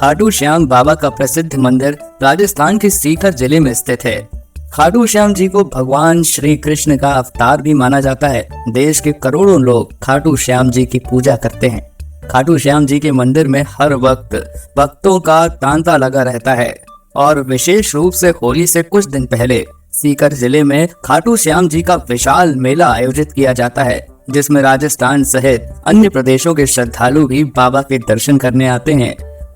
खाटू श्याम बाबा का प्रसिद्ध मंदिर राजस्थान के सीकर जिले में स्थित है। खाटू श्याम जी को भगवान श्री कृष्ण का अवतार भी माना जाता है। देश के करोड़ों लोग खाटू श्याम जी की पूजा करते हैं। खाटू श्याम जी के मंदिर में हर वक्त भक्तों का तांता लगा रहता है और विशेष रूप से होली से कुछ दिन पहले सीकर जिले में खाटू श्याम जी का विशाल मेला आयोजित किया जाता है, जिसमें राजस्थान सहित अन्य प्रदेशों के श्रद्धालु भी बाबा के दर्शन करने आते हैं।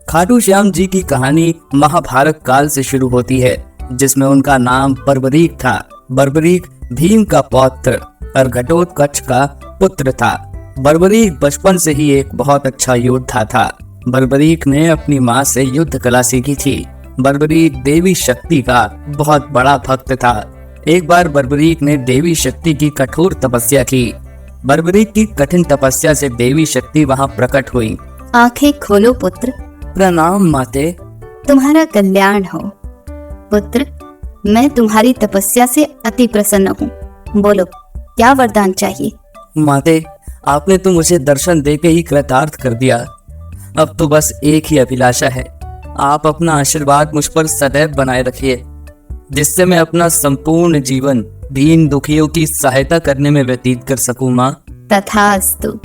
खाटू श्याम जी की कहानी महाभारत काल से शुरू होती है, जिसमें उनका नाम बर्बरीक था। बर्बरीक भीम का पौत्र और घटोत्कच का पुत्र था। बर्बरीक बचपन से ही एक बहुत अच्छा योद्धा था। बर्बरीक ने अपनी माँ से युद्ध कला सीखी थी। बर्बरीक देवी शक्ति का बहुत बड़ा भक्त था। एक बार बर्बरीक ने देवी शक्ति की कठोर तपस्या की। बर्बरीक की कठिन तपस्या से देवी शक्ति वहां प्रकट हुई। आंखें खोलो पुत्र। प्रणाम माते। तुम्हारा कल्याण हो पुत्र। मैं तुम्हारी तपस्या से अति प्रसन्न हूँ। बोलो क्या वरदान चाहिए? माते, आपने तो मुझे दर्शन देके ही कृतार्थ कर दिया। अब तो बस एक ही अभिलाषा है, आप अपना आशीर्वाद मुझ पर सदैव बनाए रखिए, जिससे मैं अपना संपूर्ण जीवन दीन दुखियों की सहायता करने में व्यतीत कर सकूं। माँ। तथास्तु।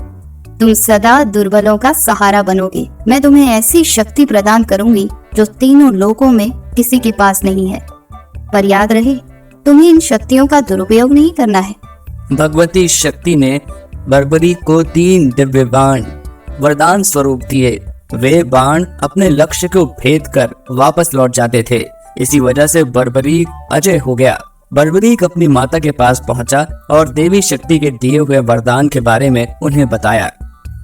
तुम सदा दुर्बलों का सहारा बनोगे। मैं तुम्हें ऐसी शक्ति प्रदान करूंगी जो तीनों लोकों में किसी के पास नहीं है। पर याद रहे, तुम्हें इन शक्तियों का दुरुपयोग नहीं करना है। भगवती शक्ति ने बर्बरीक को 3 दिव्य बाण वरदान स्वरूप दिए। वे बाण अपने लक्ष्य को भेद कर वापस लौट जाते थे। इसी वजह से बर्बरीक अजय हो गया। बर्बरीक अपनी माता के पास पहुंचा और देवी शक्ति के दिए हुए वरदान के बारे में उन्हें बताया।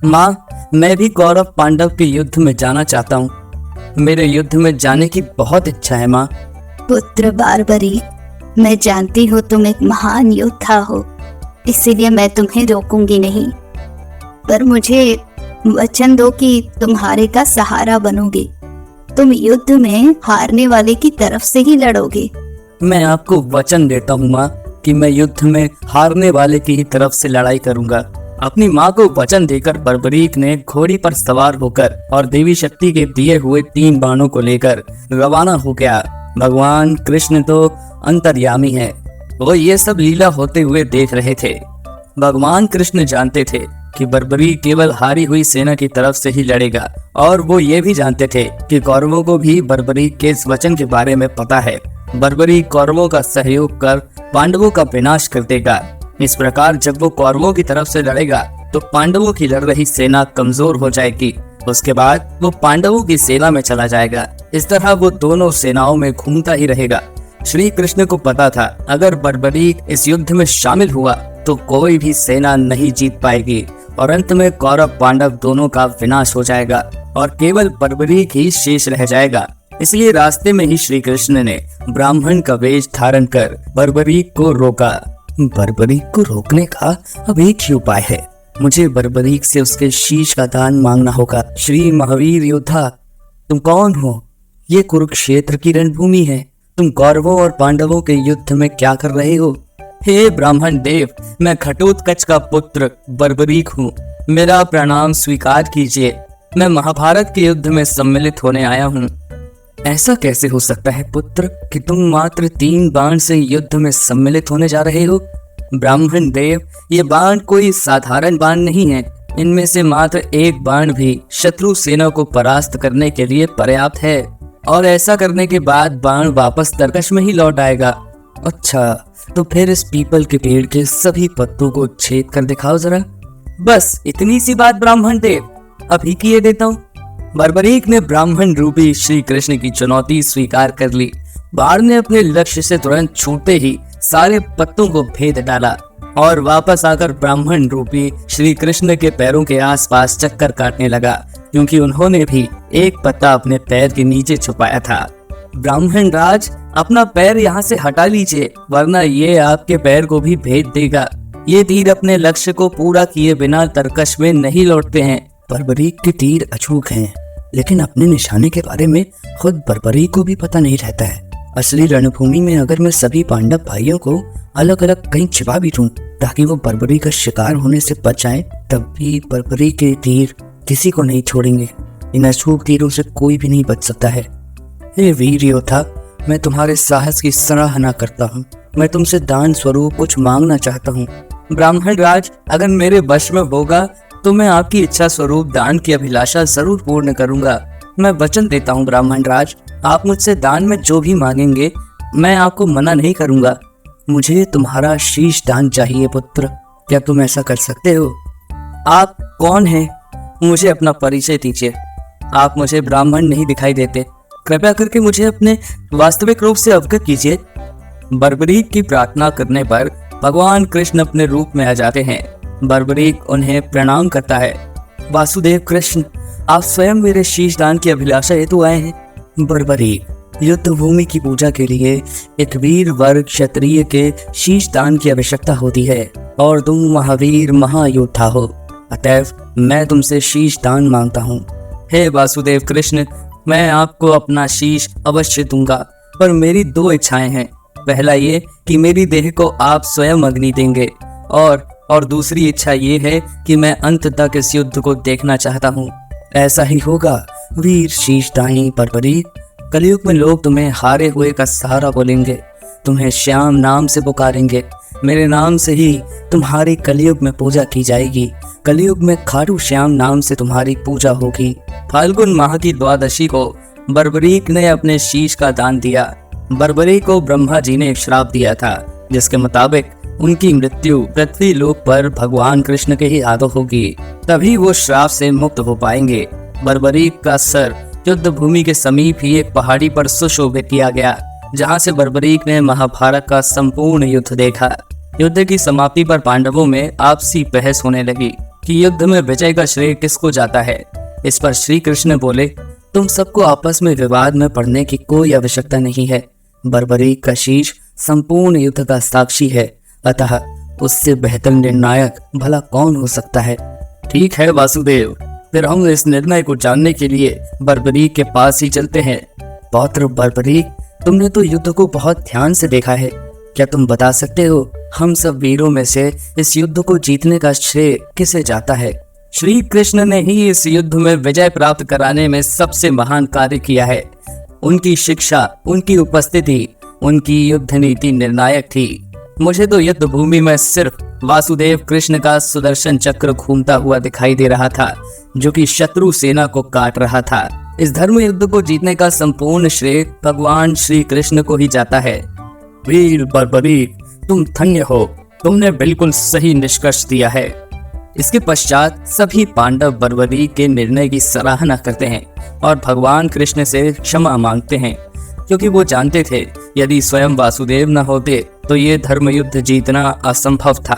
माँ, मैं भी कौरव पांडव के युद्ध में जाना चाहता हूँ। मेरे युद्ध में जाने की बहुत इच्छा है। माँ। पुत्र बर्बरीक, मैं जानती हूँ तुम एक महान योद्धा हो, इसीलिए मैं तुम्हें रोकूंगी नहीं। पर मुझे वचन दो कि तुम्हारे का सहारा बनोगे। तुम युद्ध में हारने वाले की तरफ से ही लड़ोगे। मैं आपको वचन देता हूँ माँ कि मैं युद्ध में हारने वाले की ही तरफ से लड़ाई करूंगा। अपनी माँ को वचन देकर बर्बरीक ने घोड़ी पर सवार होकर और देवी शक्ति के दिए हुए 3 बाणों को लेकर रवाना हो गया। भगवान कृष्ण तो अंतर्यामी है, वो ये सब लीला होते हुए देख रहे थे। भगवान कृष्ण जानते थे कि बर्बरीक केवल हारी हुई सेना की तरफ से ही लड़ेगा, और वो ये भी जानते थे कि कौरवों को भी बर्बरीक के इस वचन के बारे में पता है। बर्बरीक कौरवों का सहयोग कर पांडवों का विनाश कर देगा। इस प्रकार जब वो कौरवों की तरफ से लड़ेगा तो पांडवों की लड़ रही सेना कमजोर हो जाएगी। उसके बाद वो पांडवों की सेना में चला जाएगा। इस तरह वो दोनों सेनाओं में घूमता ही रहेगा। श्री कृष्ण को पता था, अगर बर्बरीक इस युद्ध में शामिल हुआ तो कोई भी सेना नहीं जीत पाएगी और अंत में कौरव पांडव दोनों का विनाश हो जाएगा और केवल बर्बरीक ही शेष रह जाएगा। इसलिए रास्ते में ही श्री कृष्ण ने ब्राह्मण का वेश धारण कर बर्बरीक को रोका। बर्बरीक को रोकने का अब एक ही उपाय है, मुझे बर्बरीक से उसके शीश का दान मांगना होगा। श्री महावीर योद्धा, तुम कौन हो? ये कुरुक्षेत्र की रणभूमि है। तुम कौरवों और पांडवों के युद्ध में क्या कर रहे हो? हे ब्राह्मण देव, मैं घटोत्कच का पुत्र बर्बरीक हूँ। मेरा प्रणाम स्वीकार कीजिए। मैं महाभारत के युद्ध में सम्मिलित होने आया हूँ। ऐसा कैसे हो सकता है पुत्र कि तुम मात्र 3 बाण से युद्ध में सम्मिलित होने जा रहे हो? ब्राह्मण देव, ये बाण कोई साधारण बाण नहीं है। इनमें से मात्र एक बाण भी शत्रु सेना को परास्त करने के लिए पर्याप्त है, और ऐसा करने के बाद बाण वापस तरकश में ही लौट आएगा। अच्छा, तो फिर इस पीपल के पेड़ के सभी पत्तों को छेद कर दिखाओ जरा। बस इतनी सी बात ब्राह्मण देव, अभी किए देता हूँ। बर्बरीक ने ब्राह्मण रूपी श्री कृष्ण की चुनौती स्वीकार कर ली। बाण ने अपने लक्ष्य से तुरंत छूटते ही सारे पत्तों को भेद डाला और वापस आकर ब्राह्मण रूपी श्री कृष्ण के पैरों के आसपास चक्कर काटने लगा, क्योंकि उन्होंने भी एक पत्ता अपने पैर के नीचे छुपाया था। ब्राह्मण राज, अपना पैर यहाँ से हटा लीजिए, वरना ये आपके पैर को भी भेद देगा। ये तीर अपने लक्ष्य को पूरा किए बिना तरकश में नहीं लौटते हैं। बर्बरीक के तीर अचूक हैं, लेकिन अपने निशाने के बारे में खुद बर्बरीक को भी पता नहीं रहता है। असली रणभूमि में अगर मैं सभी पांडव भाइयों को अलग अलग कहीं छिपा भी दूं ताकि वो बर्बरीक का शिकार होने से बच जाएं, तब भी बर्बरीक के तीर किसी को नहीं छोड़ेंगे। इन अशोक तीरों से कोई भी नहीं बच सकता है। हे वीर योद्धा, मैं तुम्हारे साहस की सराहना करता हूँ। मैं तुमसे दान स्वरूप कुछ मांगना चाहता हूँ। ब्राह्मण राज, अगर मेरे वश में होगा तो मैं आपकी इच्छा स्वरूप दान की अभिलाषा जरूर पूर्ण करूंगा। मैं वचन देता हूँ ब्राह्मण राज, आप मुझसे दान में जो भी मांगेंगे मैं आपको मना नहीं करूंगा। मुझे तुम्हारा शीश दान चाहिए पुत्र, क्या तुम ऐसा कर सकते हो? आप कौन हैं? मुझे अपना परिचय दीजिए। आप मुझे ब्राह्मण नहीं दिखाई देते, कृपया करके मुझे अपने वास्तविक रूप से अवगत कीजिए। बर्बरीक की प्रार्थना करने पर भगवान कृष्ण अपने रूप में आ जाते हैं। बर्बरीक उन्हें प्रणाम करता है। वासुदेव कृष्ण, आप स्वयं मेरे शीश दान की अभिलाषा हेतु आए हैं। बर्बरीक, युद्ध भूमि की पूजा के लिए एक वीर वर्ग क्षत्रिय के शीश दान की आवश्यकता होती है और तुम महावीर महायोद्धा हो, अतएव मैं तुमसे शीश दान मांगता हूँ। हे वासुदेव कृष्ण, मैं आपको अपना शीश अवश्य दूंगा, पर मेरी दो इच्छाएं हैं। पहला ये कि मेरी देह को आप स्वयं अग्नि देंगे और दूसरी इच्छा ये है कि मैं अंत तक इस युद्ध को देखना चाहता हूँ। ऐसा ही होगा वीर शीशदानी बर्बरीक। कलयुग में लोग तुम्हें हारे हुए का सहारा बोलेंगे, तुम्हें श्याम नाम से पुकारेंगे। मेरे नाम से ही तुम्हारी कलयुग में पूजा की जाएगी। कलयुग में खाटू श्याम नाम से तुम्हारी पूजा होगी। फाल्गुन माह की द्वादशी को बर्बरीक ने अपने शीश का दान दिया। बर्बरीक को ब्रह्मा जी ने एक श्राप दिया था, जिसके मुताबिक उनकी मृत्यु पृथ्वी लोक पर भगवान कृष्ण के ही हाथों होगी, तभी वो श्राप से मुक्त हो पाएंगे। बर्बरीक का सर युद्ध भूमि के समीप ही एक पहाड़ी पर सुशोभित किया गया, जहां से बर्बरीक ने महाभारत का संपूर्ण युद्ध देखा। युद्ध की समाप्ति पर पांडवों में आपसी बहस होने लगी कि युद्ध में विजय का श्रेय किसको जाता है। इस पर श्री कृष्ण बोले, तुम सबको आपस में विवाद में पड़ने की कोई आवश्यकता नहीं है। बर्बरीक का शीश संपूर्ण युद्ध का साक्षी है, अतः उससे बेहतर निर्णायक भला कौन हो सकता है। ठीक है वासुदेव, फिर हम इस निर्णय को जानने के लिए बर्बरीक के पास ही चलते हैं। पौत्र बर्बरीक, तुमने तो युद्ध को बहुत ध्यान से देखा है, क्या तुम बता सकते हो हम सब वीरों में से इस युद्ध को जीतने का श्रेय किसे जाता है? श्री कृष्ण ने ही इस युद्ध में विजय प्राप्त कराने में सबसे महान कार्य किया है। उनकी शिक्षा, उनकी उपस्थिति, उनकी युद्ध नीति निर्णायक थी। मुझे तो युद्ध भूमि में सिर्फ वासुदेव कृष्ण का सुदर्शन चक्र घूमता हुआ दिखाई दे रहा था, जो कि शत्रु सेना को काट रहा था। इस धर्म युद्ध को जीतने का संपूर्ण श्रेय भगवान श्री कृष्ण को ही जाता है। वीर बर्बरीक, तुम धन्य हो, तुमने बिल्कुल सही निष्कर्ष दिया है। इसके पश्चात सभी पांडव बर्बरीक के निर्णय की सराहना करते हैं और भगवान कृष्ण से क्षमा मांगते हैं, क्योंकि वो जानते थे यदि स्वयं वासुदेव न होते तो ये धर्म युद्ध जीतना असंभव था।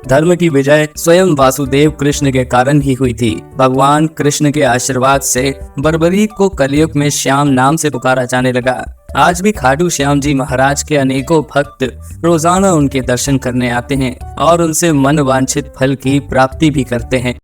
धर्म की विजय स्वयं वासुदेव कृष्ण के कारण ही हुई थी। भगवान कृष्ण के आशीर्वाद से बर्बरीक को कलयुग में श्याम नाम से पुकारा जाने लगा। आज भी खाटू श्याम जी महाराज के अनेकों भक्त रोजाना उनके दर्शन करने आते हैं और उनसे मन वांछित फल की प्राप्ति भी करते हैं।